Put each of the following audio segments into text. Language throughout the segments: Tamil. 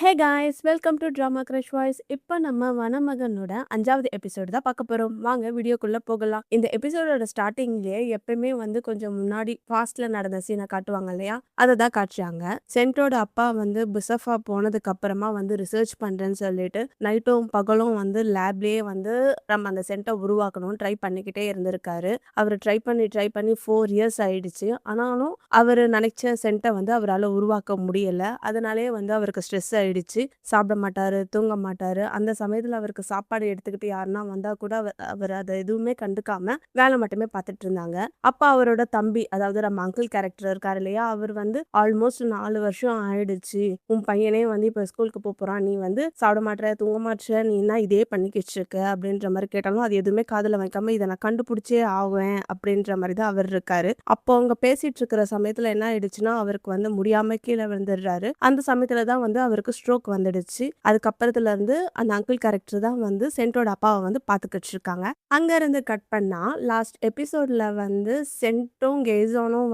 Hey guys! Welcome to drama crush voice. இப்ப நம்ம மணமகனோட 5வது எபிசோடு தான் பார்க்க போறோம். வாங்க வீடியோக்குள்ள போகலாம். இந்த எபிசோடோட ஸ்டார்ட்டிங்லயே எப்பயுமே கொஞ்சம் முன்னாடி பாஸ்ட்ல நடந்த சீன காட்டுவாங்க இல்லையா? அத தான் காட்டுறாங்க. சென்ட்டோட அப்பா பிசஃபா போனதுக்கு அப்புறமா ரிசர்ச் பண்றேன்னு சொல்லிட்டு நைட்டும் பகலும் லேப்லயே நம்ம அந்த சென்ட்ட உருவாக்கணும்னு ட்ரை பண்ணிக்கிட்டே இருந்திருக்காரு. அவரு ட்ரை பண்ணி 4 இயர்ஸ் ஆயிடுச்சு. ஆனாலும் அவரு நெனைச்ச சென்ட்ட அவரால உருவாக்க முடியல. அதனாலயே அவருக்கு ஸ்ட்ரெஸ் ஆயிடுச்சு. சாப்பிட மாட்டாரு, தூங்க மாட்டாரு. அந்த சமயத்துல அவருக்கு சாப்பாடு எடுத்துக்கிட்டு யாருன்னா வந்தா கூட அவர் அத எதுவுமே கண்டுக்காம வேலை மட்டுமே பார்த்துட்டு இருந்தாங்க. அப்ப அவரோட தம்பி, அதாவது நம்ம அங்கிள் கேரக்டர் இருக்காரு இல்லையா? அவர் ஆல்மோஸ்ட் 4 வருஷம் ஆயிடுச்சு. உன் பையனே இப்ப ஸ்கூலுக்கு போறான். நீ சாப்பிட மாட்ற, தூங்க மாட்ற, நீ என்ன இதே பண்ணிக்கிட்டு இருக்க? அப்படின்ற மாரி கேட்டாலும் அது எதுவுமே காதுல வைக்காம இத நான் கண்டுபிடிச்சே ஆவேன் அப்படின்ற மாரி தான் அவர் இருக்காரு. அப்போ அவங்க பேசிட்டு இருக்கிற சமயத்துல என்ன ஆயிடுச்சுன்னா, அவருக்கு முடியாம கீழ விழுந்துடுறாரு. அந்த சமயத்துல தான் அவருக்கு ஸ்ட்ரோக் வந்துடுச்சு. அதுக்கப்புறத்துல இருந்து அந்த அங்கிள் கேரக்டர் தான் சென்ட்டோட அப்பாவ பாத்துக்கிட்டு இருக்காங்க. அங்க இருந்து கட் பண்ணா லாஸ்ட் எபிசோட்ல சென்ட்டும் கெய்சானும்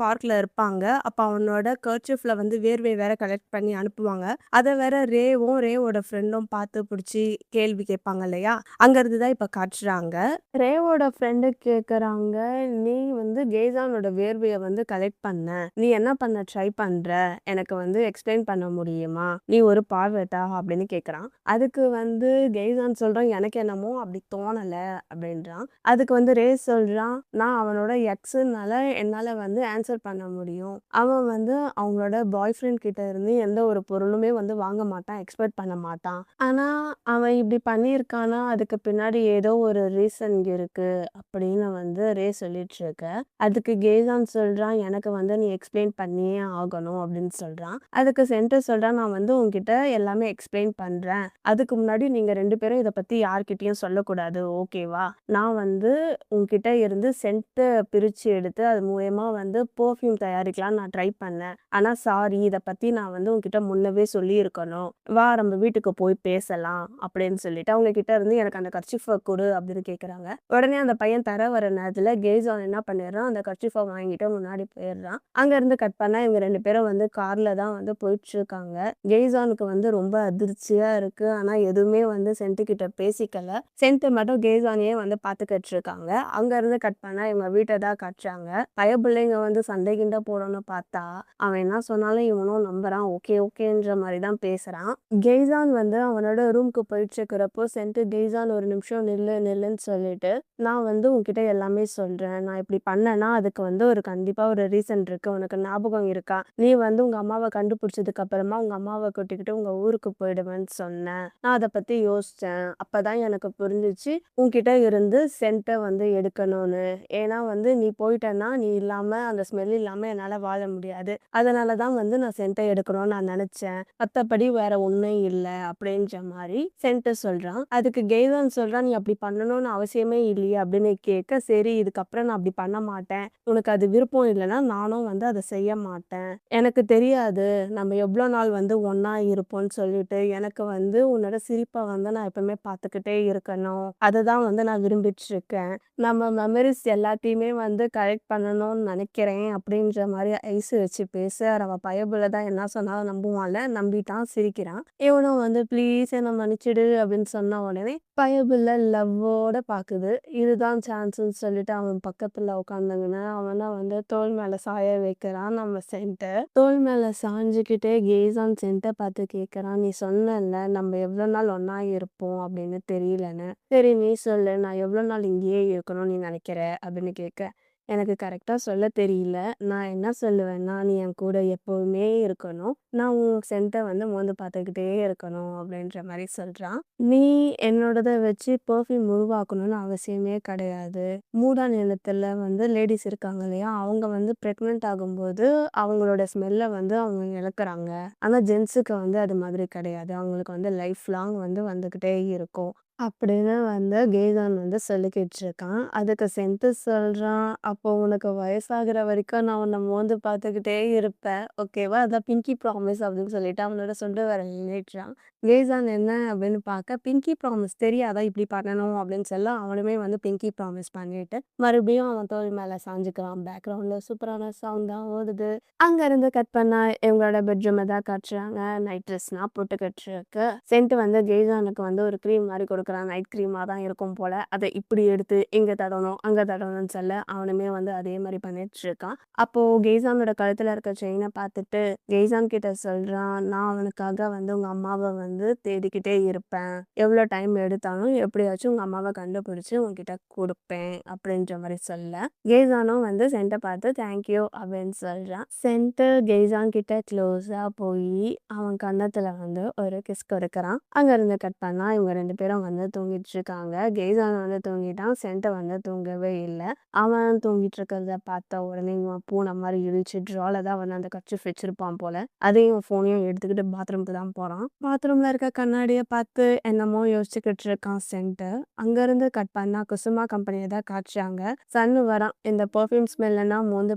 பார்க்ல இருப்பாங்க. அப்ப அவனோட கர்ச்சீஃப்ல வேர்வை வேற கலெக்ட் பண்ணி அனுப்புவாங்க. அத வேற ரேவோட ஃப்ரெண்டும் பார்த்து புடிச்சு கேள்வி கேட்பாங்க இல்லையா? அங்க இருந்து தான் இப்ப காட்டுறாங்க. ரேவோட ஃப்ரெண்டு கேக்குறாங்க, நீ கெய்சானோட வேர்வைய கலெக்ட் பண்ண. நீ என்ன பண்ண ட்ரை பண்ற? எனக்கு எக்ஸ்பிளைன் பண்ண முடியுமா? நீ ஒரு பார்வட்டா? அப்படின்னு கேட்குறான். அதுக்கு கெய்சான் சொல்றான், எனக்கு என்னமோ அப்படி தோணல அப்படின்றான். அதுக்கு ரே சொல்றான், நான் அவனோட எக்ஸ்னால என்னால ஆன்சர் பண்ண முடியும். அவன் அவங்களோட பாய் ஃப்ரெண்ட் கிட்ட இருந்து எந்த ஒரு பொருளுமே வாங்க மாட்டான், எக்ஸ்பெக்ட் பண்ண மாட்டான். ஆனா அவன் இப்படி பண்ணியிருக்கானா அதுக்கு பின்னாடி ஏதோ ஒரு ரீசன் இருக்கு அப்படின்னு ரே சொல்லிட்டு இருக்க. அதுக்கு கெய்சான் சொல்றான், எனக்கு நீ எக்ஸ்பிளைன் பண்ணியே ஆகணும் அப்படின்னு சொல்றான். அதுக்கு சென்டர் சொல்றான், நான் உன்கிட்ட எல்லாமே எக்ஸ்பிளைன் பண்றேன். அதுக்கு முன்னாடி நீங்க 2 பேரும் இத பத்தி யார்கிட்டயும் சொல்லக்கூடாது, ஓகேவா? நான் உன்கிட்ட இருந்து சென்ட்ட பிரிச்சு எடுத்து அது மூலியமா பெர்ஃப்யூம் தயாரிக்கலாம் நான் ட்ரை பண்ணேன். ஆனா சாரி, இத பத்தி நான் உன்கிட்ட முன்னவே சொல்லியிருக்கணும். வா நம்ம வீட்டுக்கு போய் பேசலாம் அப்படின்னு சொல்லிட்டு அவங்க கிட்ட இருந்து எனக்கு அந்த கர்ச்சீஃப குடு அப்படின்னு கேக்குறாங்க. உடனே அந்த பையன் தர வர நேரத்துல கெய்சான் என்ன பண்ணிடுறான், அந்த கர்ச்சீஃப வாங்கிட்டு முன்னாடி போயிடுறான். அங்க இருந்து கட் பண்ணா இவங்க 2 பேரும் கார்ல தான் போயிட்டு இருக்காங்க. கெய்சானுக்கு ரொம்ப அதிர்ச்சியா இருக்கு. ஆனா எதுவுமே சென்ட் கிட்ட பேசிக்கல. சென்ட் மட்டும் கெய்சானையே பாத்துக்கிட்டு இருக்காங்க. அங்க இருந்து கட் பண்ணா இவங்க வீட்டை தான் காட்டுறாங்க. பயபிள்ளைங்க சண்டை கிண்ட போடணும்னு பார்த்தா அவன் என்ன சொன்னாலும் இவனும் நம்புறான். ஓகேன்ற மாதிரி தான் பேசுறான். கெய்சான் அவனோட ரூம்க்கு போயிட்டு இருக்கிறப்போ சென்ட், கெய்சான் ஒரு நிமிஷம் நில்லுன்னு சொல்லிட்டு, நான் உன்கிட்ட எல்லாமே சொல்றேன். நான் இப்படி பண்ணேன்னா அதுக்கு ஒரு கண்டிப்பா ஒரு ரீசன் இருக்கு. உனக்கு ஞாபகம் இருக்கா? நீ உங்க அம்மாவை கண்டுபிடிச்சதுக்கு அப்புறமா உங்க அம்மாவை கூட்டிக்கிட்டு உங்க ஊருக்கு போயிடுவேன்னு சொன்னேன். நான் அதை பத்தி யோசிச்சேன். அப்பதான் எனக்கு புரிஞ்சிச்சு உன்கிட்ட இருந்து சென்ட்டை எடுக்கணும்னு. ஏன்னா நீ போயிட்டேன்னா நீ இல்லாம அந்த ஸ்மெல் இல்லாம என்னால வாழ முடியாது. அதனாலதான் நான் சென்ட்டை எடுக்கணும்னு நான் நினைச்சேன். மத்தபடி வேற ஒண்ணும் இல்ல அப்படின்ற மாதிரி சென்ட் சொல்றான். அதுக்கு கெய்சான் சொல்றான், நீ அப்படி பண்ணணும்னு அவசியமே இல்லையே அப்படின்னு கேட்க, சரி இதுக்கப்புறம் நான் அப்படி பண்ண மாட்டேன். உனக்கு அது விருப்பம் இல்லைன்னா நானும் அதை செய்ய மாட்டேன். எனக்கு தெரியாது நம்ம எவ்வளோ நாள் ஒண்ணா இருப்போம்னு சொல்லிட்டு. எனக்கு உன்னோட சிரிப்பை நான் எப்பவுமே பார்த்துக்கிட்டே இருக்கணும். அதை தான் நான் விரும்பிட்டு இருக்கேன். நம்ம மெமரிஸ் எல்லாத்தையுமே கலெக்ட் பண்ணணும்னு நினைக்கிறேன் அப்படின்ற மாதிரி ஐஸ் வச்சு பேச, அவ பயபுல தான் என்ன சொன்னாலும் நம்புவான்ல. நம்பிட்டான், சிரிக்கிறான். இவனும் ப்ளீஸ் என்ன மன்னிச்சிடு அப்படின்னு சொன்ன உடனே பயபுல லவ்வோட பாக்குது. இதுதான் சான்ஸ்ன்னு சொல்லிட்டு அவன் பக்கத்துல உட்காந்துங்கன்னு அவனை தோள் மேல சாய வைக்கிறான் நம்ம சென்ட். தோள் மேல சாஞ்சுக்கிட்டே கெய்சான் சென்ட்டை பார்த்து கேட்குறான், நீ சொன்னல நம்ம எவ்வளோ நாள் ஒன்றா இருப்போம் அப்படின்னு தெரியலன்னு. சரி நீ சொல்லு, நான் எவ்வளோ நாள் இங்கேயே இருக்கணும்னு நீ நினைக்கிற அப்படின்னு கேட்க, எனக்கு கரெக்டாக சொல்ல தெரியல. நான் என்ன சொல்லுவேன்னா, நீ என் கூட எப்போவுமே இருக்கணும். நான் உன் சென்ட்டை மோந்து பார்த்துக்கிட்டே இருக்கணும் அப்படின்ற மாதிரி சொல்கிறான். நீ என்னோடதை வச்சு பெர்ஃப்யூம் உருவாக்கணும்னு அவசியமே கிடையாது. மூடா நிலத்தில் லேடிஸ் இருக்காங்க இல்லையா? அவங்க ப்ரெக்னென்ட் ஆகும்போது அவங்களோட ஸ்மெல்லை அவங்க இழக்கிறாங்க. ஆனால் ஜென்ஸுக்கு அது மாதிரி கிடையாது. அவங்களுக்கு லைஃப் லாங் வந்துக்கிட்டே இருக்கும். அப்படின்னு வந்து கேகான் வந்து சொல்லிக்கிட்டு இருக்கான். அதுக்கு சென்ட்டு சொல்றான், "அப்போ உனக்கு வயசாகுற வரைக்கும் நான் உன்ன மோந்து பார்த்துக்கிட்டே இருப்பேன். ஓகேவா? அதான் பிங்கி ப்ராமிஸ்" அப்படின்னு சொல்லிட்டு அவனோட சுண்டு விரல் நீட்டுறான். கேசான் என்ன அப்படின்னு பார்க்க, "பிங்கி ப்ராமிஸ் தெரியாதா இப்படி பண்ணணும்?" அப்படின்னு சொல்ல, அவனுமே வந்து பிங்கி ப்ராமிஸ் பண்ணிட்டு, மறுபடியும் அவன் தோள் மேல சாஞ்சுக்கிறான். பேக்ரவுண்ட்ல சூப்பரான சாங் தான் ஓடுது. அங்கருந்து கட் பண்ணா இவங்களோட பெட்ரூம தான் காட்டுறாங்க. நைட் ட்ரெஸ்லாம் போட்டுக்கிட்டு இருக்கு. சென்ட் வந்து கெய்சானுக்கு வந்து ஒரு கிரீம் மாரி குடுக்குறான். நைட் கிரீமா தான் இருக்கும் போல. அத இப்படி எடுத்து இங்க தடவணும், அங்க தடவணும்னு சொல்ல, அவனுமே வந்து அதே மாரி பண்ணிட்டு இருக்கான். அப்போ கெய்சானோட கழுத்துல இருக்க செயின பார்த்துட்டு, கெய்சான் கிட்ட சொல்றான், "நான் அவனுக்காக வந்து உங்க அம்மாவ வந்து தேடிக்கிட்டே இருப்பேன். எவ்வளோ டைம் எடுத்தாலும் எப்படியாச்சும் உங்க அம்மாவ கண்டுபிடிச்சு உன்கிட்ட குடுப்பேன்." அப்படின்ற மாரி சொல்ல, கெய்சானும் வந்து சென்ட்ட பார்த்து தேங்க் யூ அப்படின்னு சொல்றான். சென்ட்டு கெய்சான் கிட்ட க்ளோஸா போயி, அவன் கன்னத்துல வந்து ஒரு கிஸ் கொடுக்குறான். அங்கருந்து கட் பண்ணா இவங்க 2 பேரும் வந்து தூங்கிட்டு இருக்காங்க. கெய்சான் வந்து தூங்கிட்டான். சென்ட் வந்து தூங்கவே இல்ல. அவன் தூங்கிட்டு இருக்கிறத பார்த்த உடனே இவன் பூனை மாரி இழுச்சு ட்ரால தான் வந்து அந்த கர்ச்சீஃப் வச்சிருப்பான் போல. அதையும் ஃபோனையும் எடுத்துக்கிட்டு பாத்ரூம்க்கு தான் போறான். பாத்ரூம்ல இருக்க கண்ணாடிய பார்த்து என்னமோ யோசிச்சுக்கிட்டு இருக்கான் சென்ட்டு. அங்கருந்து கட் பண்ணா குசுமா கம்பெனிய தான் காட்டுறாங்க. சன்னு வரான். இந்த பெர்ஃப்யூம் ஸ்மெல்லுன்னா மோந்து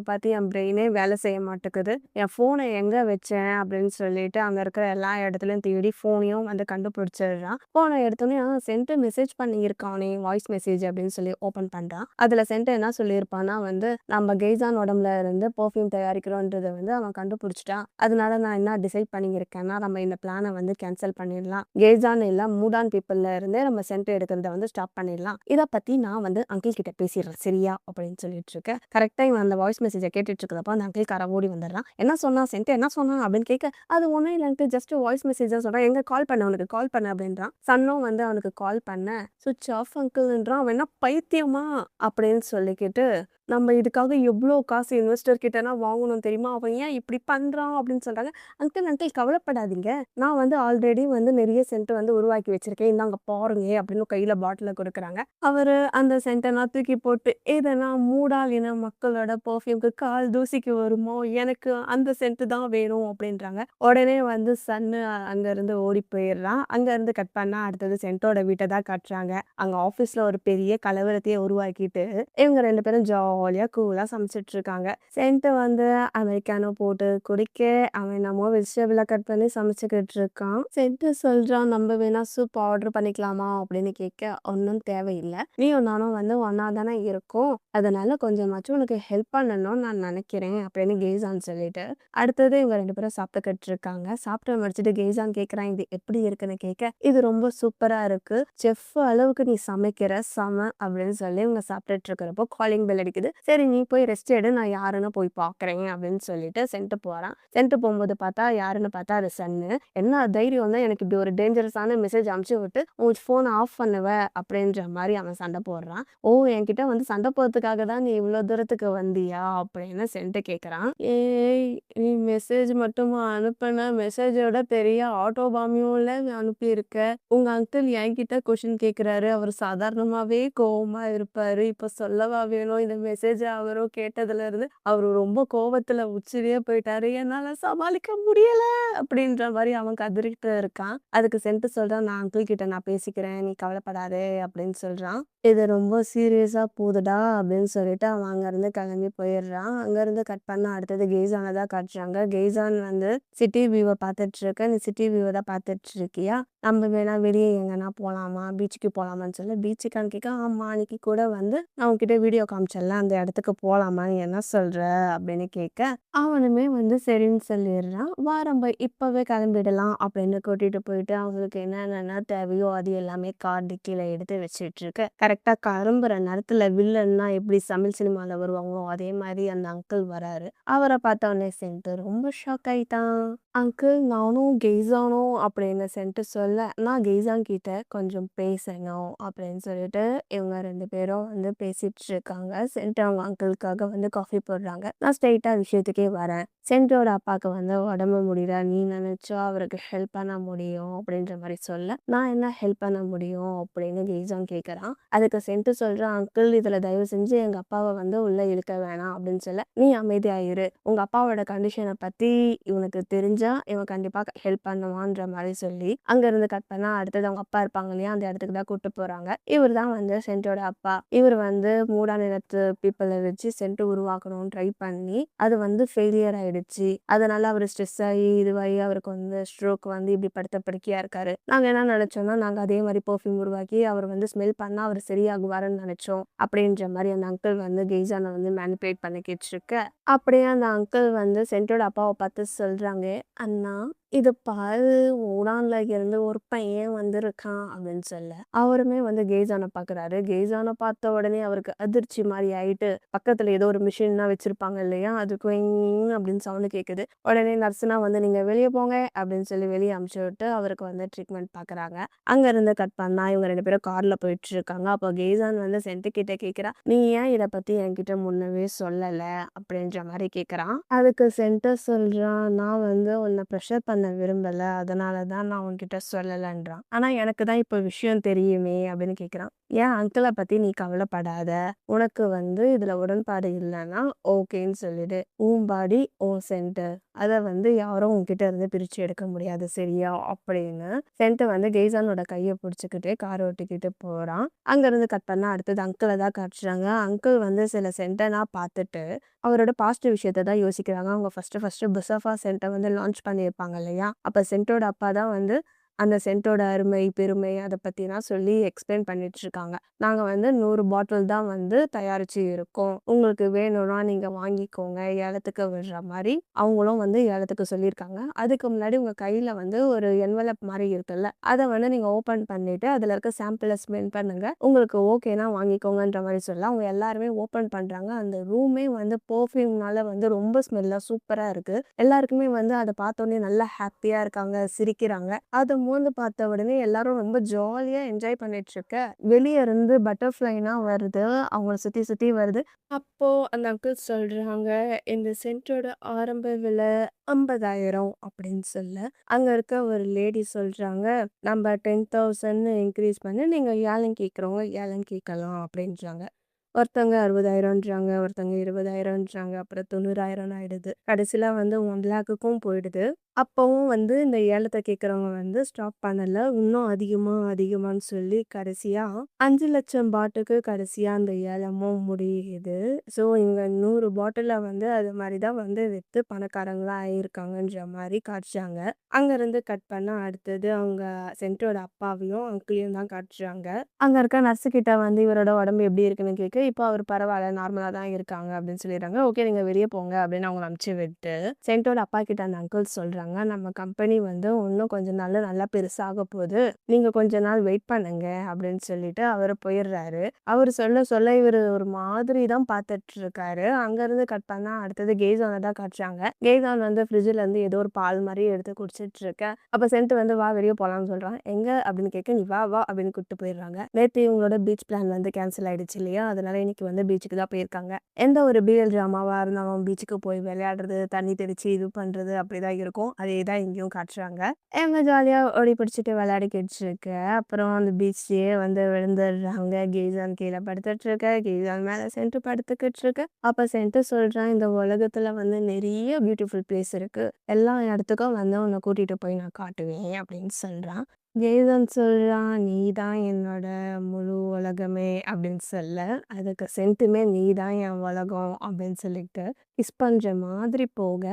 பார்த்து என் பிரெயினே வேலை செய்ய மாட்டேங்குது. என் ஃபோனை எங்க வச்சேன் அப்படின்னு சொல்லிட்டு அங்க இருக்கிற எல்லா இடத்துலயும் தேடி ஃபோனையும் வந்து கண்டுபிடிச்சிடுறான். ஃபோனை எடுத்தோனே சென்ட் மெசேஜ் பண்ணியிருக்கானே வாய்ஸ் மெசேஜ் அப்படின்னு சொல்லி ஓப்பன் பண்றான். அதுல சென்ட் என்ன சொல்லியிருப்பான்னா வந்து நம்ம கெய்சான் உடம்புல இருந்து பெர்ஃப்யூம் தயாரிக்கிறோன்றத வந்து அவன் கண்டுபிடிச்சிட்டான். அதனால நான் என்ன டிசைட் பண்ணியிருக்கேன்னா நம்ம இந்த பிளானை வந்து கேன்சல் பண்ணிடலாம். கெய்சான் இல்ல மூடான் பீப்புள்ல இருந்தே நம்ம சென்ட் எடுக்கிறத வந்து ஸ்டாப் பண்ணிடலாம். இதை பத்தி நான் வந்து அங்கிள் கிட்ட பேசிடுறேன் சரியா அப்படின்னு சொல்லிட்டு இருக்க. கரெக்டா இவன் அந்த வாய்ஸ் மெசேஜை கேட்டுட்டு இருக்கிறப்ப அந்த அங்கிள் கார ஓடி வந்துடுறான். என்ன சொன்னா சென்ட் என்ன சொன்னான் அப்படின்னு கேட்க, அது ஒன்றும் இல்லைன்ட்டு ஜஸ்ட் வாய்ஸ் மெசேஜ் தான் சொல்றான். எங்க கால் பண்ண அவனுக்கு கால் பண்ண அப்படின்றான். சன்னும் வந்து அவனுக்கு கால் பண்ண சுவிட்ச் ஆஃப் அங்கிள்ன்றான். அவன் என்ன பைத்தியமா அப்படின்னு சொல்லிக்கிட்டு, நம்ம இதுக்காக எவ்வளோ காசு இன்வெஸ்டர் கிட்டனா வாங்கணும் தெரியுமா? அவன் ஏன் இப்படி பண்றான் அப்படின்னு சொல்றாங்க. அங்கிள் கவலைப்படாதீங்க. நான் வந்து ஆல்ரெடி வந்து நிறைய சென்ட் வந்து உருவாக்கி வச்சிருக்கேன். இந்தாங்க பாருங்க அப்படின்னு கையில பாட்டில கொடுக்குறாங்க. அவரு அந்த சென்ட்டெல்லாம் தூக்கி போட்டு, எதனா மூடால் இன மக்களோட பெர்ஃப்யூம்க்கு கால் தூசிக்கு வருமோ, எனக்கு அந்த சென்ட் தான் வேணும் அப்படின்றாங்க. உடனே வந்து சன்னு அங்கருந்து ஓடி போயிடுறான். அங்கருந்து கட் பண்ணா அடுத்தது சென்ட்டோட வீட்ட தான் காட்டுறாங்க. அங்க ஆஃபீஸ்ல ஒரு பெரிய கலவரத்தையே உருவாக்கிட்டு, இவங்க 2 பேரும் ஜாலியா கூலா சமைச்சிட்டு இருக்காங்க. சென்ட் வந்து அமெரிக்கானோ போட்டு குடிக்க, அவன் என்னமோ வெஜிடபிள கட் பண்ணி சமைச்சுக்கிட்டு இருக்கான். சென்ட் சொல்றான், "நம்ம வேணா சூப் ஆர்டர் பண்ணிக்கலாமா?" அப்படின்னு கேட்க, "ஒண்ணும் தேவையில்ல. நீயும் நானும் வந்து ஒண்ணா தானே இருக்கோம். அதனால கொஞ்சமாச்சும் உனக்கு ஹெல்ப் பண்ணணும்னு நான் நினைக்கிறேன்." அப்படின்னு கெய்சான் சொல்லிட்டு, அடுத்தது இவங்க 2 பேரும் சாப்பிட்டுக்கிட்டு இருக்காங்க. சாப்பிட்டு முடிச்சுட்டு கெய்சான் கேட்குறான், "இது எப்படி இருக்குன்னு?" கேட்க, "இது ரொம்ப சூப்பரா இருக்கு. செஃப் அளவுக்கு நீ சமைக்கிற செம." அப்படின்னு சொல்லி இவங்க சாப்பிட்டுட்டு இருக்கிறப்போ காலிங் பெல் அடிக்குது. "சரி நீ போய் ரெஸ்ட் எடு. நான் யாருன்னு போய் பார்க்குறேன்." அப்படின்னு சொல்லிட்டு சென்ட் போறான். சென்ட் போகும்போது பார்த்தா யாருன்னு பார்த்தா அது சன்னு. "என்ன தைரியம் தான் எனக்கு இப்படி ஒரு டேஞ்சரஸான மெசேஜ் அனுப்பிச்சு விட்டு உன் ஃபோனை ஆஃப் பண்ணுவ?" அப்படின்ற மாதிரி அவன் சண்டை போடுறான். "ஓ என்கிட்ட வந்து சண்டை போடுறதுக்காக தான் நீ இவ்வளோ தூரத்துக்கு வந்தியா?" அப்படின்னு சென்ட் கேட்குறான். "ஏய் நீ மெசேஜ் மட்டுமா அனுப்புன? மெசேஜோட பெரிய ஆட்டோ பாமையும்ல அனுப்பியிருக்க. உங்க அங்கிள் என்கிட்ட கொஸ்டின் கேட்குறாரு. அவர் சாதாரணமாவே கோவமா இருப்பாரு. இப்போ சொல்லவா வேணும்? இந்த மெசேஜ் அவரும் கேட்டதுல இருந்து அவரு ரொம்ப கோவத்துல உச்சிரியே போயிட்டாரு. என்னால சமாளிக்க முடியல." அப்படின்ற மாதிரி அவன் கதறிட்டு இருக்கான். அதுக்கு சென்ட் சொல்றான், "நான் அங்கிள் கிட்ட நான் பேசிக்கிறேன். நீ கவலைப்படாதே." அப்படின்னு சொல்றான். "இது ரொம்ப சீரியஸா போகுதுடா." அப்படின்னு சொல்லிட்டு அவன் அங்கேருந்து கிளம்பி போயிடுறான். அங்கேருந்து கட் பண்ண அடுத்தது கெய்சானை தான் காட்டுறாங்க. கெய்சான் வந்து சிட்டி வியூவை பார்த்துட்டு இருக்க. "நீ சிட்டி வியூவை தான் பார்த்துட்டு இருக்கியா? நம்ம வேணா வெளியே எங்கன்னா போகலாமா? பீச்சுக்கு போகலாமான்னு சொல்லி பீச்சுக்கான்னு கேட்க, "ஆமா அன்னைக்கு கூட வந்து நான் உன்கிட்ட வீடியோ காமிச்சேன்ல அந்த இடத்துக்கு போகலாமா? நீ என்ன சொல்ற?" அப்படின்னு கேட்க, அவனுமே வந்து சரின்னு சொல்லிடுறான். "வா நம்ம இப்போவே கிளம்பிடலாம்." அப்படின்னு கூட்டிட்டு போயிட்டு அவங்களுக்கு என்னென்ன தேவையோ அது எல்லாமே கார் டிக்கில எடுத்து வச்சுட்டு இருக்க. கரெக்டாக கிளம்புற நேரத்தில் வில்லன்னா எப்படி தமிழ் சினிமாவில் வருவாங்களோ அதே மாதிரி அந்த அங்கிள் வராரு. அவரை பார்த்த உடனே சென்ட்டு ரொம்ப ஷாக் ஆயிட்டான். "அங்கிள் நானும் கெய்சானும்." அப்படின்னு சென்ட்டு சொல்ல, "நான் கெய்சான் கிட்ட கொஞ்சம் பேசணும்." அப்படின்னு சொல்லிட்டு இவங்க 2 பேரும் வந்து பேசிட்டு இருக்காங்க. சென்ட்டு அவங்க அங்கிளுக்காக வந்து காஃபி போடுறாங்க. நான் ஸ்ட்ரெயிட்டாக விஷயத்துக்கே வரேன். சென்ட்டோட அப்பாவுக்கு வந்து உடம்பு முடியல. நீ நினைச்சா அவருக்கு ஹெல்ப் பண்ண முடியும் அப்படின்ற மாரி சொல்ல, நான் என்ன ஹெல்ப் பண்ண முடியும் அப்படின்னு கெய்சான் கேட்குறான். அதுக்கு சென்ட்டு சொல்றான், அங்கிள் இதில தயவு செஞ்சு எங்க அப்பாவ வந்து உள்ள இழுக்க வேணாம் அப்படின்னு சொல்ல, நீ அமைதியா இரு. உங்க அப்பாவோட கண்டிஷன பத்தி இவனுக்கு தெரிஞ்சா இவன் கண்டிப்பா ஹெல்ப் பண்ணுவான்ற மாரி சொல்லி, அங்கேருந்து கட் பண்ணா அடுத்தது அவங்க அப்பா இருப்பாங்க இல்லையா? அந்த இடத்துக்கு தான் கூட்டு போறாங்க. இவர் தான் வந்து சென்ட்டோட அப்பா. இவர் வந்து மூடான இனத்து பீப்பிள வச்சு சென்ட் உருவாக்கணும்னு ட்ரை பண்ணி, அது வந்து ஃபெயிலியர் ஆயிடுச்சு. அதனால அவரு ஸ்ட்ரெஸ் ஆயி, இதுவாகி அவருக்கு வந்து ஸ்ட்ரோக் வந்து இப்படி படுத்த படுக்கையா இருக்காரு. நாங்க என்ன நினைச்சோம்னா, நாங்க அதே மாரி பெர்ஃப்யூம் உருவாக்கி அவர் வந்து ஸ்மெல் பண்ணா அவரு சரியாகுவாருன்னு நினைச்சோம். அப்படின்ற மாரி அந்த அங்கிள் வந்து கெய்சான வந்து மேனிபுலேட் பண்ணிக்கிட்டு இருக்க, அப்படியே அந்த அங்கிள் வந்து சென்ட்டோட அப்பாவ பார்த்து சொல்றாங்க, "அண்ணா இது பாரு ஊடான்ல இருந்து ஒரு பையன் வந்திருக்கான்" அப்படின்னு சொல்ல, அவருமே வந்து கெய்சான பார்க்குறாரு. கெய்சான பார்த்த உடனே அவருக்கு அதிர்ச்சி மாரி ஆயிட்டு, பக்கத்துல ஏதோ ஒரு மிஷின்லாம் வச்சிருப்பாங்க இல்லையா? அது குயிங் அப்படின்னு சவுண்ட் கேட்குது. உடனே நர்ஸ்னா வந்து "நீங்க வெளிய போங்க" அப்படின்னு சொல்லி வெளிய அனுப்பிச்சு விட்டு அவருக்கு வந்து ட்ரீட்மெண்ட் பார்க்குறாங்க. அங்கேருந்து கட் பண்ணா இவங்க 2 பேரும் கார்ல போயிட்டுருக்காங்க. அப்போ கெய்சான் வந்து சென்ட்டு கிட்ட கேட்குறா, "நீ ஏன் இத பத்தி என்கிட்ட முன்னவே சொல்லல?" அப்படின்ற மாரி கேட்குறான். அதுக்கு சென்ட்டு சொல்றான், "நான் வந்து உன்ன ப்ரெஷர் பண்ண விரும்பல. அதனால தான் நான் உன்கிட்ட சொல்லலன்றான். ஆனா எனக்கு தான் இப்போ விஷயம் தெரியுமே" அப்படின்னு கேட்குறான். "என் அங்கிள பத்தி நீ கவலைப்படாத. உனக்கு வந்து இதுல உடன்பாடு இல்லன்னா ஓகேன்னு சொல்லிடு. உன் பாடி உன் சென்டர். அத வந்து யாரும் உன்கிட்ட இருந்து பிரிச்சு எடுக்க முடியாது சரியா?" அப்படின்னு சென்ட்டு வந்து கெய்சானோட கைய புடிச்சுக்கிட்டு கார் ஓட்டிக்கிட்டு போறான். அங்கேருந்து கட் பண்ணா அடுத்தது அங்கிள தான் காட்டுறாங்க. அங்கிள் வந்து சில சென்ட்டலாம் பார்த்துட்டு, அவரோட பாசிட்டிவ் விஷயத்த தான் யோசிக்கிறாங்க. அவங்க ஃபர்ஸ்ட்டு பிசஃபா சென்ட்ட வந்து லான்ச் பண்ணியிருப்பாங்க இல்லையா? அப்ப சென்ட்டோட அப்பா தான் வந்து அந்த சென்ட்டோட அருமை, பெருமை அத பத்திலாம் சொல்லி எக்ஸ்பிளைன் பண்ணிட்டுருக்காங்க. நாங்க வந்து 100 பாட்டில் தான் வந்து தயாரிச்சு இருக்கோம். உங்களுக்கு வேணும்னா நீங்க வாங்கிக்கோங்க. ஏலத்துக்கு விடுற மாரி அவங்களும் வந்து ஏலத்துக்கு சொல்லியிருக்காங்க. அதுக்கு முன்னாடி உங்க கையில வந்து ஒரு என்வலப் மாரி இருக்குல்ல, அத வந்து நீங்க ஓப்பன் பண்ணிட்டு அதுல இருக்க சாம்பிள ஸ்மெல் பண்ணுங்க. உங்களுக்கு ஓகேனா வாங்கிக்கோங்கன்ற மாரி சொல்ல, அவங்க எல்லாருமே ஓப்பன் பண்றாங்க. அந்த ரூமே வந்து பெர்ஃப்யூம்னால வந்து ரொம்ப ஸ்மெல்லா சூப்பரா இருக்கு. எல்லாருக்குமே வந்து அத பார்த்தோனே நல்லா ஹேப்பியா இருக்காங்க, சிரிக்கிறாங்க. அத மோந்து பார்த்த உடனே எல்லாரும் ரொம்ப ஜாலியா என்ஜாய் பண்ணிட்டுருக்க, வெளிய இருந்து பட்டர்ஃப்ளைலாம் வருது. அவங்கள சுத்தி சுத்தி வருது. அப்போ அந்த அங்கிள் சொல்றாங்க, "இந்த சென்ட்டோட ஆரம்ப விலை 50,000" அப்படின்னு சொல்ல, அங்க இருக்க ஒரு லேடி சொல்றாங்க, "நம்ம 10,000ன்னு இன்க்ரீஸ் பண்ணி நீங்க ஏலம் கேட்குறவங்க ஏலம் கேட்கலாம்" அப்படின்றாங்க. ஒருத்தவங்க 60,000ன்றாங்க, ஒருத்தவங்க 20,000ன்றாங்க, அப்புறம் 90,000 ஆயிடுது. கடைசில வந்து 1,00,000க்கும் போயிடுது. அப்பவும் வந்து இந்த ஏலத்த கேட்குறவங்க வந்து ஸ்டாப் பண்ணல. இன்னும் அதிகமா, அதிகமான்னு சொல்லி கடைசியா 5,00,000 பாட்டுக்கு கடைசியா அந்த ஏலமும் முடியுது. ஸோ இவங்க 100 பாட்டில வந்து அது மாரி தான் வந்து வித்து பணக்காரங்களா ஆயிருக்காங்கன்ற மாரி காட்டுறாங்க. அங்கருந்து கட் பண்ணா அடுத்தது அவங்க சென்ட்டோட அப்பாவையும், அங்கிளையும் தான் காட்டுறாங்க. அங்க இருக்க நர்ஸு கிட்ட வந்து இவரோட உடம்பு எப்படி இருக்குன்னு கேட்க, இப்போ அவர் பரவால்ல நார்மலா தான் இருக்காங்க அப்படின்னு சொல்லிடுறாங்க. ஓகே நீங்க வெளிய போங்க அப்படின்னு அவங்கள அனுப்பிச்சு விட்டு, சென்ட்டோட அப்பா கிட்ட அந்த அங்கிள் சொல்றாங்க, நம்ம கம்பெனி வந்து இன்னும் கொஞ்ச நாள்ல நல்லா பெருசாக போகுது. நீங்க கொஞ்ச நாள் வெயிட் பண்ணுங்க அப்படின்னு சொல்லிட்டு அவரு போயிடுறாரு. அவரு சொல்ல சொல்ல இவரு ஒரு மாதிரி தான் பார்த்துட்டு இருக்காரு. அங்கருந்து கட் பண்ணா அடுத்தது கெய்சான தான் காட்டுறாங்க. கெய்சான் வந்து ஃப்ரிட்ஜ்ல இருந்து ஏதோ ஒரு பால் மாரி எடுத்து குடிச்சிட்டு இருக்க, அப்ப சென்ட் வந்து வா வெளிய போலாம்னு சொல்றான். எங்க அப்படின்னு கேட்க, நீ வா வா அப்படின்னு கூட்டிட்டு போயிடுறாங்க. நேத்து இவங்களோட பீச் பிளான் வந்து கேன்சல் ஆயிடுச்சு இல்லையா? அதனால இன்னைக்கு வந்து பீச்சுக்கு தான் போயிருக்காங்க. எந்த ஒரு பிஎல் டிராமாவா இருந்தாலும் பீச்சுக்கு போய் விளையாடுறது, தண்ணி தெளிச்சு இது பண்றது அப்படிதான் இருக்கும். அதே தான் இங்கேயும் காட்டுறாங்க. இவங்க ஜாலியா ஓடி பிடிச்சிட்டு விளையாடிக்கிட்டு இருக்க, அப்புறம் அந்த பீச்லயே வந்து விழுந்துடுறாங்க. கெய்சான் கீழ படுத்துட்டு இருக்க, கெய்சான் மேல சென்ட் படுத்துக்கிட்டு இருக்கு. அப்ப சென்ட் சொல்றான், இந்த உலகத்துல வந்து நிறைய பியூட்டிஃபுல் பிளேஸ் இருக்கு. எல்லா இடத்துக்கும் வந்து உன்னை கூட்டிட்டு போய் நான் காட்டுவேன் அப்படின்னு சொல்றான். ஜேசன் சொல்றான், "நீ தான் என்னோட முழு உலகமே" அப்படின்னு சொல்ல, அதுக்கு சென்ட்டுமே "நீ தான் என் உலகம்" அப்படின்னு சொல்லிட்டு கிஸ் பண்ற மாதிரி போக,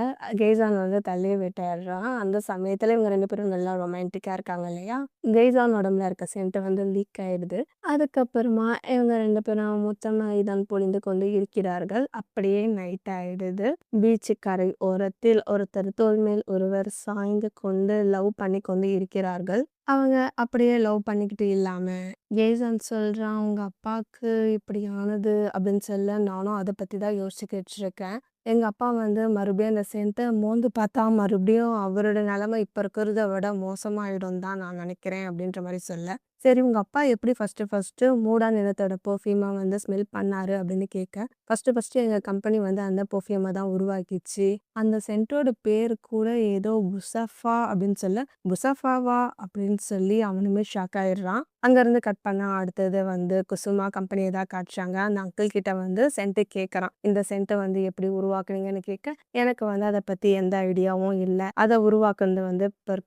கெய்சான் வந்து தள்ளி விட்டுர்றான். அந்த சமயத்துல இவங்க 2 பேரும் நல்லா ரொமான்டிக்கா இருக்காங்க இல்லையா? கெய்சான் உடம்புல இருக்க சென்ட் வந்து லீக் ஆயிடுது. அதுக்கப்புறமா இவங்க 2 பேரும் முத்தமாய் தான் பொழிந்து கொண்டு இருக்கிறார்கள். அப்படியே நைட் ஆயிடுது. பீச்சு கரை ஓரத்தில் ஒருத்தர் தோள் மேல் ஒருவர் சாய்ந்து கொண்டு லவ் பண்ணி கொண்டு இருக்கிறார்கள். அவங்க அப்படியே லவ் பண்ணிக்கிட்டு இல்லாம, ஜேசன் சொல்றான், "உங்க அப்பாக்கு இப்படி ஆனது" அப்படின்னு சொல்ல, நானும் அத பத்தி தான் யோசிச்சுக்கிட்டு இருக்கேன். எங்க அப்பா வந்து மறுபடியும் அந்த சென்ட்ட மோந்து பார்த்தா, மறுபடியும் அவரோட நிலைமை இப்ப இருக்கிறத விட மோசமாயிடும் தான் நான் நினைக்கிறேன் அப்படின்ற மாரி சொல்ல, சரி உங்க அப்பா எப்படி ஃபர்ஸ்ட்டு மூடா நிலத்தோட பெர்ஃப்யூம வந்து ஸ்மெல் பண்ணாரு அப்படின்னு கேட்க, ஃபர்ஸ்ட்டு எங்க கம்பெனி வந்து அந்த பெர்ஃப்யூம தான் உருவாக்கிச்சு. அந்த சென்ட்டோட பேரு கூட ஏதோ புசஃபா அப்படின்னு சொல்ல, புசஃபாவா அப்படின்னு சொல்லி அவனுமே ஷாக் ஆயிடுறான். அங்கருந்து கட் பண்ணா அடுத்தது வந்து குசுமா கம்பெனிய தான் காட்டுறாங்க. அந்த அங்கிள் கிட்ட வந்து சென்ட் கேட்கறான். இந்த சென்ட்ட வந்து எப்படி உருவாக்குனீங்கன்னு கேட்க, எனக்கு வந்து அத பத்தி எந்த ஐடியாவும் இல்ல. அத உருவாக்குனது வந்து பெர்க்கோ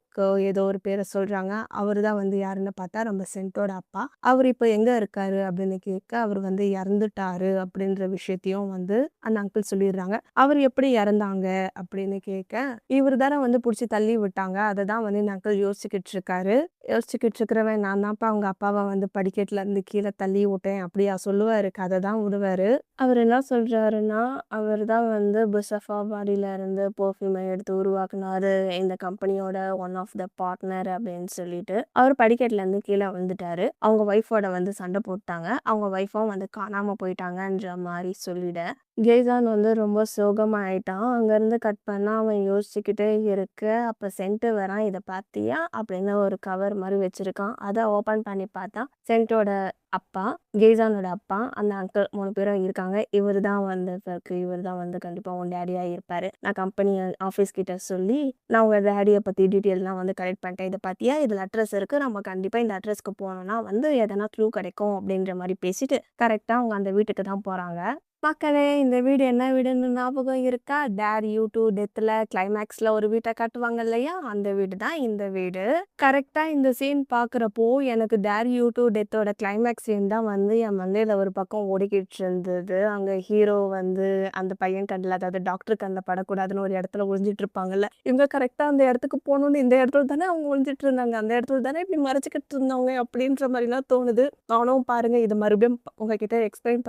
ஏதோ ஒரு பேர சொல்றாங்க. அவரு தான் வந்து யாருன்னு பார்த்தா நம்ம சென்ட்டோட அப்பா. அவரு இப்ப எங்க இருக்காரு அப்படின்னு கேட்க, அவரு வந்து இறந்துட்டாரு அப்படின்ற விஷயத்தையும் வந்து அந்த அங்கிள் சொல்லிடுறாங்க. அவரு எப்படி இறந்தாங்க அப்படின்னு கேட்க, இவரு தானே வந்து புடிச்சு தள்ளி விட்டாங்க. அத தான் வந்து இந்த அங்கிள் யோசிச்சுக்கிட்டு இருக்காரு. யோசிச்சுக்கிட்டு இருக்கிறவன் நான் தான்ப்பா உங்க அப்பாவ வந்து படிக்கட்டுல இருந்து கீழ தள்ளி விட்டேன். அப்படியா சொல்லுவாரு. கத தான் விடுவாரு. அவரு என்ன சொல்றாருன்னா, அவரு தான் வந்து புசஃபா பாடியில இருந்து பெர்ஃப்யூம எடுத்து உருவாக்குனாரு. இந்த கம்பெனியோட ஒன் ஆஃப் த பார்ட்னர் அப்படின்னு சொல்லிட்டு. அவரு படிக்கட்டுல இருந்து கீழ விழுந்துட்டாரு. அவங்க ஒய்ஃபோட வந்து சண்டை போட்டாங்க. அவங்க ஒய்ஃபும் வந்து காணாம போயிட்டாங்கன்ற மாரி சொல்லிட, ஜெய்சான் வந்து ரொம்ப சோகமா ஆயிட்டான். அங்கருந்து கட் பண்ணா அவன் யோசிச்சுக்கிட்டே இருக்க, அப்ப சென்ட் வரான். "இத பார்த்தியா?" அப்படின்னு ஒரு கவர் மாரி வச்சிருக்கான். அத ஓப்பன் பண்ணி பார்த்தா, சென்ட்டோட அப்பா, ஜெய்சானோட அப்பா, அந்த அங்கிள் 3 பேரும் இருக்காங்க. இவரு தான் வந்து இவரு தான் வந்து கண்டிப்பா உன் டாடியா இருப்பாரு. நான் கம்பெனி ஆஃபீஸ் கிட்ட சொல்லி, நான் உங்க டாடிய பத்தி டீட்டெயில்லாம் வந்து கலெக்ட் பண்ணிட்டேன். இத பார்த்தியா? இதுல அட்ரஸ் இருக்கு. நம்ம கண்டிப்பா இந்த அட்ரஸ்க்கு போனோம்னா வந்து எதனா க்ளூ கிடைக்கும் அப்படின்ற மாரி பேசிட்டு, கரெக்ட்டா அவங்க அந்த வீட்டுக்கு தான் போறாங்க. மக்களே இந்த வீடு என்ன வீடுன்னு ஞாபகம் இருக்கா? டேர் யூ டூ டெத்ல கிளைமேக்ஸ்ல ஒரு வீட்ட காட்டுவாங்க இல்லையா? அந்த வீடு தான் இந்த வீடு. கரெக்ட்டா இந்த சீன் பார்க்குறப்போ, எனக்கு டேர் யூ டூ டெத்தோட கிளைமேக்ஸ் சீன் தான் வந்து என் மண்டையில ஒரு பக்கம் ஓடிக்கிட்டு இருந்தது. அங்க ஹீரோ வந்து அந்த பையன் கண்ல, அதாவது டாக்டர் கண்ல படக்கூடாதுன்னு ஒரு இடத்துல ஒளிஞ்சிட்டு இருப்பாங்கல்ல. இவங்க கரெக்ட்டா அந்த இடத்துக்கு போணும்னு இந்த இடத்துல தானே அவங்க ஒளிஞ்சிட்டு இருந்தாங்க. அந்த இடத்துல தானே இப்படி மறைச்சுக்கிட்டு இருந்தாங்க அப்படின்ற மாரிலாம் தோணுது. நானும் பாருங்க இத மறுபடியும் உங்ககிட்ட எக்ஸ்பிளைன்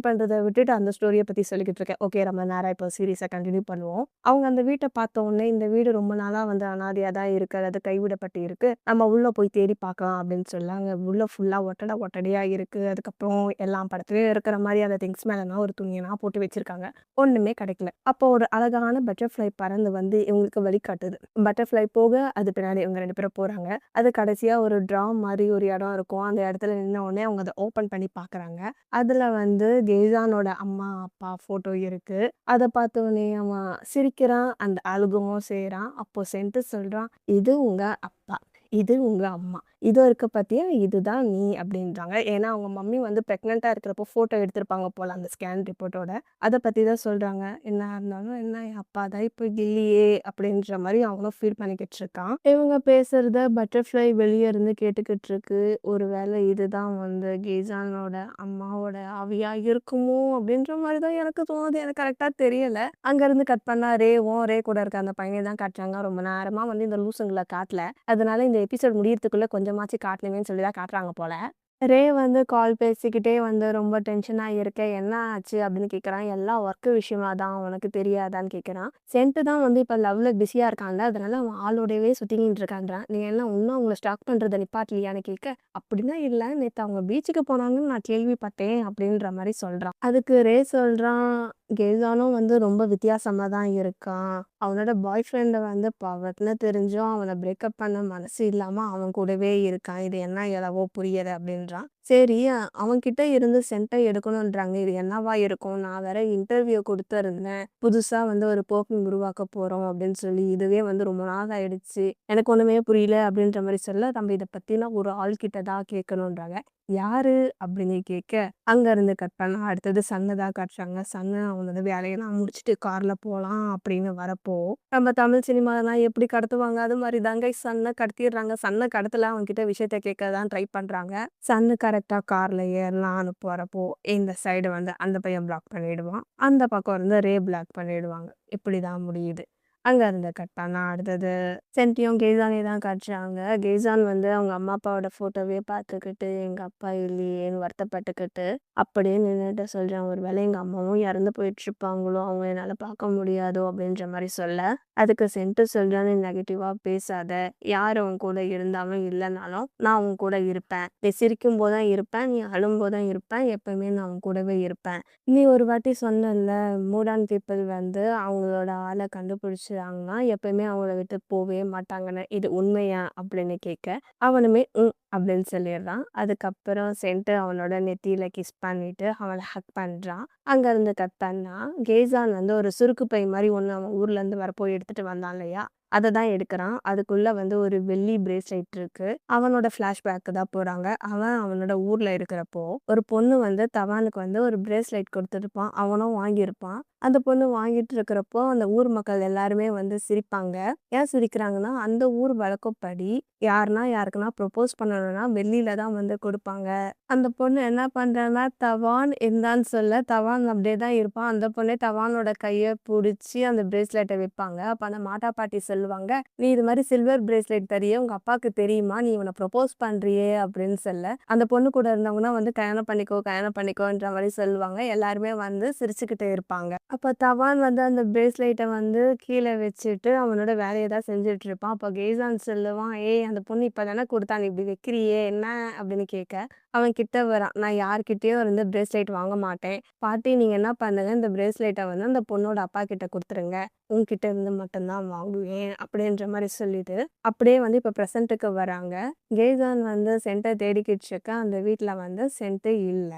பண்றத விட்டுட்டு அந்த ஸ்டோரிய பத்தி சொல்லிக்கிட்டு இருக்கேன். ஓகே நம்ம நேரா இப்போ சீரிஸ கன்டின்யூ பண்ணுவோம். அவங்க அந்த வீட்ட பார்த்த உடனே, இந்த வீடு ரொம்ப நாளா வந்து அனாதையா தான் இருக்கு. அதாவது கைவிடப்பட்டு இருக்கு. நம்ம உள்ள போய் தேடி பார்க்கலாம் அப்படின்னு சொல்லி அங்க உள்ள ஃபுல்லா ஒட்டடையா இருக்கு. அதுக்கப்புறம் எல்லா படத்துலயும் இருக்கிற மாரி அந்த திங்ஸ் மேலலாம் ஒரு துணியெல்லாம் போட்டு வச்சிருக்காங்க. ஒண்ணுமே கிடைக்கல. அப்போ ஒரு அழகான பட்டர்ஃப்ளை பறந்து வந்து இவங்களுக்கு வழிகாட்டுது. பட்டர்ஃப்ளை போக அது பின்னாடி இவங்க 2 பேரும் போறாங்க. அது கடைசியா ஒரு ட்ரா மாரி ஒரு இடம் இருக்கும். அந்த இடத்துல நின்ன உடனே அவங்க அத ஓப்பன் பண்ணி பார்க்குறாங்க. அதுல வந்து கெய்சானோட அம்மா, அப்பா ஃபோட்டோ இருக்கு. அத பார்த்த உடனே அவன் சிரிக்கிறான். அந்த அழுகவும் செய்றான். அப்போ சென்ட்டு சொல்றான், "இது உங்க அப்பா. இது உங்க அம்மா. இதோ இருக்கு பார்த்தியா? இதுதான் நீ" அப்படின்றாங்க. ஏன்னா அவங்க மம்மி வந்து பிரெக்னன்ட்டா இருக்கிறப்போ ஃபோட்டோ எடுத்திருப்பாங்க போல அந்த ஸ்கேன் ரிப்போர்ட்டோட. அத பத்தி தான் சொல்றாங்க. என்ன இருந்தாலும் என்ன என் அப்பா தான் இப்போ இல்லையே அப்படின்ற மாரி அவனும் ஃபீல் பண்ணிக்கிட்டு இருக்கான். இவங்க பேசுறத பட்டர்ஃப்ளை வெளிய இருந்து கேட்டுக்கிட்டு இருக்கு. ஒரு வேளை இதுதான் வந்து கெய்சானோட அம்மாவோட ஆவியா இருக்குமோ அப்படின்ற மாரி தான் எனக்கு தோணுது. எனக்கு கரெக்ட்டா தெரியல. அங்கருந்து கட் பண்ணா ரே கூட இருக்க அந்த பையன தான் காட்டுறாங்க. ரொம்ப நேரமா வந்து இந்த லூசுங்கள காட்டல. அதனால இந்த எபிசோட் முடியறதுக்குள்ள கொஞ்சமாச்சும் காட்டணுமேன்னு சொல்லி தான் காட்டுறாங்க போல. ரே வந்து கால் பேசிக்கிட்டே வந்து ரொம்ப டென்ஷனா இருக்கேன். "என்ன ஆச்சு?" அப்படின்னு கேட்குறான். "எல்லாம் ஒர்க் விஷயமா தான். உனக்கு தெரியாதான்னு?" கேட்குறான். சென்ட் தான் வந்து இப்ப லவ்ல பிஸியா இருக்கான்ல. அதனால அவன் ஆளோடவே சுத்திக்கிட்டு இருக்கான்றான். "நீ என்ன இன்னும் அவங்கள ஸ்டாக் பண்றத நிப்பாட்டலையான்னு?" கேட்க, "அப்படிலாம் இல்ல. நேத்து அவங்க பீச்சுக்கு போனாங்கன்னு நான் கேள்விப்பட்டேன்." அப்படின்ற மாரி சொல்றான். அதுக்கு ரே சொல்றான், "கெய்சானும் வந்து ரொம்ப வித்தியாசமா தான் இருக்கான். அவனோட பாய் ஃப்ரெண்ட வந்து பவர்ன்னு தெரிஞ்சும் அவன பிரேக்கப் பண்ண மனசு இல்லாம அவன் கூடவே இருக்கான். இது என்ன எழவோ புரியல" அப்படின்றான். சரி அவன்கிட்ட இருந்து சென்ட்ட எடுக்கணுன்றாங்க. இது என்னவா இருக்கும்? நான் வேற இன்டர்வியூ குடுத்திருந்தேன். புதுசா வந்து ஒரு பெர்ஃப்யூம் உருவாக்க போறோம் அப்படின்னு சொல்லி. இதுவே வந்து ரொம்ப நாள் ஆயிடுச்சு. எனக்கு ஒண்ணுமே புரியல அப்படின்ற மாரி சொல்ல, நம்ம இத பத்தின ஒரு ஆள் கிட்ட தான் கேட்கணுன்றாங்க. யாரு? அப்படின்னு கேட்க, அங்க இருந்து கட் பண்ணா அடுத்தது சன்ன தான் காட்டுறாங்க. சன்னு அவனோட வேலையெல்லாம் முடிச்சுட்டு கார்ல போலாம் அப்படின்னு வரப்போ, நம்ம தமிழ் சினிமாலாம் எப்படி கடத்துவாங்க, அது மாரி தாங்க சன்ன கடத்திடுறாங்க. சன்ன கடத்தல அவன்கிட்ட விஷயத்த கேட்க தான் ட்ரை பண்றாங்க. சன்னு கரெக்ட்டா கார்ல ஏறலான்னு போறப்போ, இந்த சைடு வந்து அந்த பையன் பிளாக் பண்ணிடுவான். அந்த பக்கம் இருந்து ரே பிளாக் பண்ணிடுவாங்க. இப்படிதான் முடியுது. அங்க இருந்து கட் பண்ணா அடுத்தது சென்டியும் கெய்சானையும் தான் காட்டுறாங்க. கெய்சான் வந்து அவங்க அம்மா அப்பாவோட ஃபோட்டோவே பார்த்துக்கிட்டு, எங்க அப்பா இல்லையேன்னு வருத்தப்பட்டுக்கிட்டு, அப்படியே நின்னுட்டு சொல்றான். ஒரு வேளை எங்க அம்மாவும் இறந்து போயிட்டுருப்பாங்களோ, அவங்க என்னால பார்க்க முடியாதோ அப்படின்ற மாரி சொல்ல, அதுக்கு சென்ட்டு சொல்றான், "நீ நெகட்டிவா பேசாத. யார் உன் கூட இருந்தாலும் இல்லனாலும், நான் உன் கூட இருப்பேன். நீ சிரிக்கும்போது தான் இருப்பேன். நீ அழும்போது தான் இருப்பேன். எப்பவுமே நான் உன் கூடவே இருப்பேன். நீ ஒரு வாட்டி சொன்னல்ல, மூடான் பீப்பிள் வந்து அவங்களோட ஆள கண்டுபிடிச்சு ஆரம்பிச்சுட்டாங்கன்னா, எப்பயுமே அவங்கள விட்டு போவே மாட்டாங்கன்னு. "இது உண்மையா?" அப்படின்னு கேட்க, அவனுமே அப்படின்னு சொல்லிடுறான். அதுக்கப்புறம் சென்ட்டு அவனோட நெத்தியில கிஸ் பண்ணிட்டு, அவள ஹக் பண்றான். அங்கருந்து கட் பண்ணா, கேசான் வந்து ஒரு சுருக்கு பை மாரி ஒண்ணு அவன் ஊர்லேருந்து வரப்போ எடுத்துட்டு வந்தான் இல்லையா? அத தான் எடுக்குறான். அதுக்குள்ள வந்து ஒரு வெள்ளி பிரேஸ்லெட் இருக்கு. அவனோட ஃப்ளாஷ்பேக்கு தான் போறாங்க. அவன் அவனோட ஊர்ல இருக்கிறப்போ, ஒரு பொண்ணு வந்து தவானுக்கு வந்து ஒரு பிரேஸ்லெட் குடுத்துருப்பான். அவனும் வாங்கியிருப்பான். அந்த பொண்ணு வாங்கிட்டு இருக்கிறப்போ, அந்த ஊர் மக்கள் எல்லாருமே வந்து சிரிப்பாங்க. ஏன் சிரிக்கிறாங்கன்னா, அந்த ஊர் வழக்கப்படி யாருக்குன்னா ப்ரொபோஸ் பண்ணணும்னா வெள்ளியில தான் வந்து குடுப்பாங்க. அந்த பொண்ணு என்ன பண்றான்னா, தவான் இருந்தான்னு சொல்ல, தவான் அப்படியே தான் இருப்பான். அந்த பொண்ணே தவானோட கைய புடிச்சு அந்த பிரேஸ்லெட்ட வைப்பாங்க. அப்ப அந்த மாட்டா பாட்டி சொல்லுவாங்க, "நீ இது மாரி சில்வர் பிரேஸ்லெட் தரியே உங்க அப்பாக்கு தெரியுமா? நீ இவன ப்ரொபோஸ் பண்றியே" அப்படின்னு சொல்ல, அந்த பொண்ணு கூட இருந்தவங்கன்னா வந்து கல்யாணம் பண்ணிக்கோ, கல்யாணம் பண்ணிக்கோன்ற மாரி சொல்லுவாங்க. எல்லாருமே வந்து சிரிச்சுக்கிட்டே இருப்பாங்க. அப்ப தவான் வந்து அந்த பிரேஸ்லெட்ட வந்து கீழ வச்சுட்டு அவனோட வேலைய தான் செஞ்சுட்டு இருப்பான். அப்ப கேசான் சொல்லுவான், "ஏய் அந்த பொண்ணு இப்ப தானே குடுத்தா, நீ இப்படி வைக்கிறியே என்ன?" அப்படின்னு கேட்க, அவன் கிட்ட வரான். "நான் யார்கிட்டயும் இருந்து பிரேஸ்லெட் வாங்க மாட்டேன். பாட்டி நீங்க என்ன பண்ணுங்க, இந்த பிரேஸ்லெட்ட வந்து அந்த பொண்ணோட அப்பா கிட்ட குடுத்துருங்க. உன்கிட்ட இருந்து மட்டும் தான் வாங்குவேன்." அப்படின்ற மாரி சொல்லிட்டு, அப்படியே வந்து இப்ப பிரசன்ட்டுக்கு வராங்க. கேசான் வந்து சென்ட்ட தேடிக்கிட்டு இருக்க, அந்த வீட்ல வந்து சென்ட்டு இல்ல.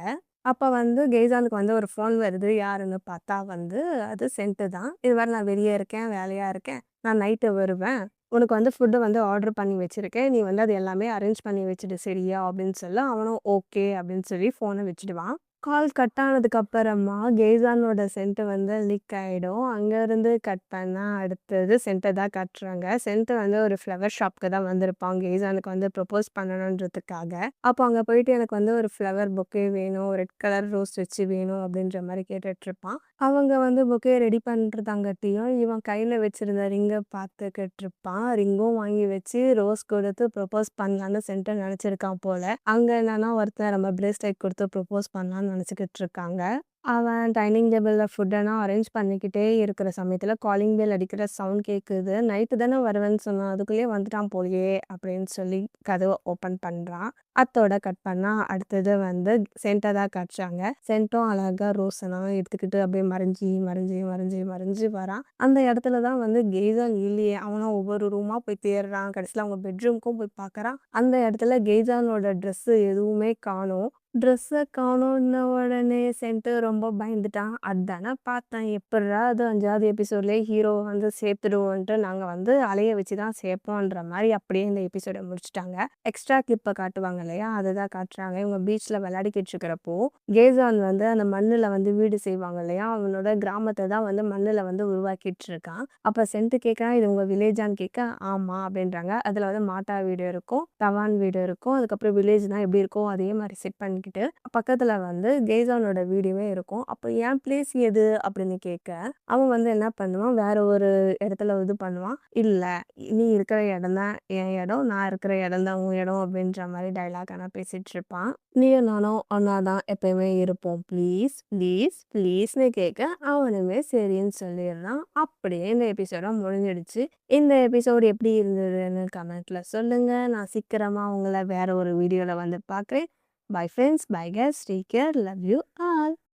அப்ப வந்து கெய்சானுக்கு வந்து ஒரு ஃபோன் வருது. யாருன்னு பார்த்தா வந்து அது சென்ட்டு தான். "இது மாரி நான் வெளிய இருக்கேன், வேலையா இருக்கேன். நான் நைட்டு வருவேன். உனக்கு வந்து ஃபுட்டு வந்து ஆர்டர் பண்ணி வச்சிருக்கேன். நீ வந்து அது எல்லாமே அரேஞ்ச் பண்ணி வச்சுடு சரியா?" அப்படின்னு சொல்ல, அவனும் ஓகே அப்படின்னு சொல்லி ஃபோன வச்சுடுவான். கால் கட் ஆனதுக்கு அப்புறமா கெய்சானோட சென்ட் வந்து லீக் ஆயிடும். அங்கருந்து கட் பண்ணா அடுத்தது சென்ட்ட தான் காட்டுறாங்க. சென்ட் வந்து ஒரு ஃப்ளவர் ஷாப்க்கு தான் வந்திருப்பான். கெய்சானுக்கு வந்து ப்ரொபோஸ் பண்ணணுன்றதுக்காக. அப்போ அங்க போயிட்டு எனக்கு வந்து ஒரு ஃப்ளவர் பொக்கே வேணும். ரெட் கலர் ரோஸ் வச்சு வேணும் அப்படின்ற மாரி கேட்டுட்ருப்பான். அவங்க வந்து பொக்கே ரெடி பண்றதாங்காட்டியும், இவன் கையில வச்சிருந்த ரிங்க பார்த்துக்கிட்டுருப்பான். ரிங்கும் வாங்கி வச்சு ரோஸ் கொடுத்து ப்ரொபோஸ் பண்ணலான்னு சென்ட்டு நெனச்சிருக்கான் போல. அங்க என்னன்னா ஒருத்தன் நம்ம பிரேஸ்லெட் குடுத்து ப்ரொபோஸ் பண்ணலான்னு நெனச்சுக்கிட்டு இருக்காங்க. அவன் டைனிங் டேபிள்ல ஃபுட்டெல்லாம் அரேஞ்ச் பண்ணிக்கிட்டே இருக்கிற சமயத்துல காலிங் பெல் அடிக்கிற சவுண்ட் கேட்குது. "நைட்டு தானே வருவேன்னு சொன்னான். அதுக்குள்ளயே வந்துட்டான் போலயே" அப்படின்னு சொல்லி கதவ ஓப்பன் பண்றான். அத்தோட கட் பண்ணா அடுத்தது வந்து சென்ட்ட தான் காட்டுறாங்க. சென்ட்டும் அழகா ரோஸ் எல்லாம் எடுத்துக்கிட்டு அப்படியே மறைஞ்சு வரான். அந்த இடத்துல தான் வந்து கெய்சான் இல்லையே. அவனும் ஒவ்வொரு ரூமா போய் தேடுறான். கடைசியில அவங்க பெட்ரூம்க்கும் போய் பார்க்கறான். அந்த இடத்துல கெய்சானோட ட்ரெஸ்ஸு எதுவுமே காணோம். ட்ரெஸ்ஸ காணோன்ன உடனே சென்ட்டு ரொம்ப பயந்துட்டான். "அதானே பார்த்தேன். எப்புட்றா அது 5வது எபிசோட்லயே ஹீரோவ வந்து சேர்த்துடுவோன்ட்டு நாங்க வந்து அலைய வச்சு தான் சேர்ப்போன்ற" மாரி அப்படியே இந்த எபிசோட முடிச்சுட்டாங்க. எக்ஸ்ட்ரா கிளிப்ப காட்டுவாங்க இல்லையா? அததான் காட்டுறாங்க. இவங்க பீச்ல விளையாடிக்கிட்டு இருக்கிறப்போ, கேசான் வந்து அந்த மண்ணுல வந்து வீடு செய்வாங்க இல்லையா? அவனோட கிராமத்த தான் வந்து மண்ணுல வந்து உருவாக்கிட்டு இருக்கான். அப்ப சென்ட்டு கேட்குறான், "இது உங்க வில்லேஜான்னு?" கேட்க, "ஆமா" அப்படின்றாங்க. அதுல வந்து மாட்டா வீடு இருக்கும், தவான் வீடு இருக்கும். அதுக்கப்புறம் வில்லேஜ்னா எப்படி இருக்கும்? அதே மாரி செட் பண்ணிக்கிட்டு, பக்கத்துல வந்து கெய்சானோட வீடுமே இருக்கும். அப்ப "என் பிளேஸ் எது?" அப்படின்னு கேட்க, அவன் வந்து என்ன பண்ணுவான், வேற ஒரு இடத்துல இது பண்ணுவான். "இல்ல, நீ இருக்கிற இடம் தான் என் இடம். நான் இருக்கிற இடம் தான் உன் இடம்" அப்படின்ற மாரி டயலாக் ஆனா பேசிட்டு இருப்பான். "நீயும் நானும் ஒண்ணா தான் எப்பயுமே இருப்போம். ப்ளீஸ், ப்ளீஸ், ப்ளீஸ்ன்னு" கேட்க, அவனுமே சரின்னு சொல்லிடுறான். அப்படியே இந்த எபிசோட முடிஞ்சிடுச்சு. இந்த எபிசோடு எப்படி இருந்ததுன்னு கமெண்ட்ல சொல்லுங்க. நான் சீக்கிரமா உங்கள வேற ஒரு வீடியோல வந்து பார்க்குறேன். Bye friends, bye guys, take care, love you all.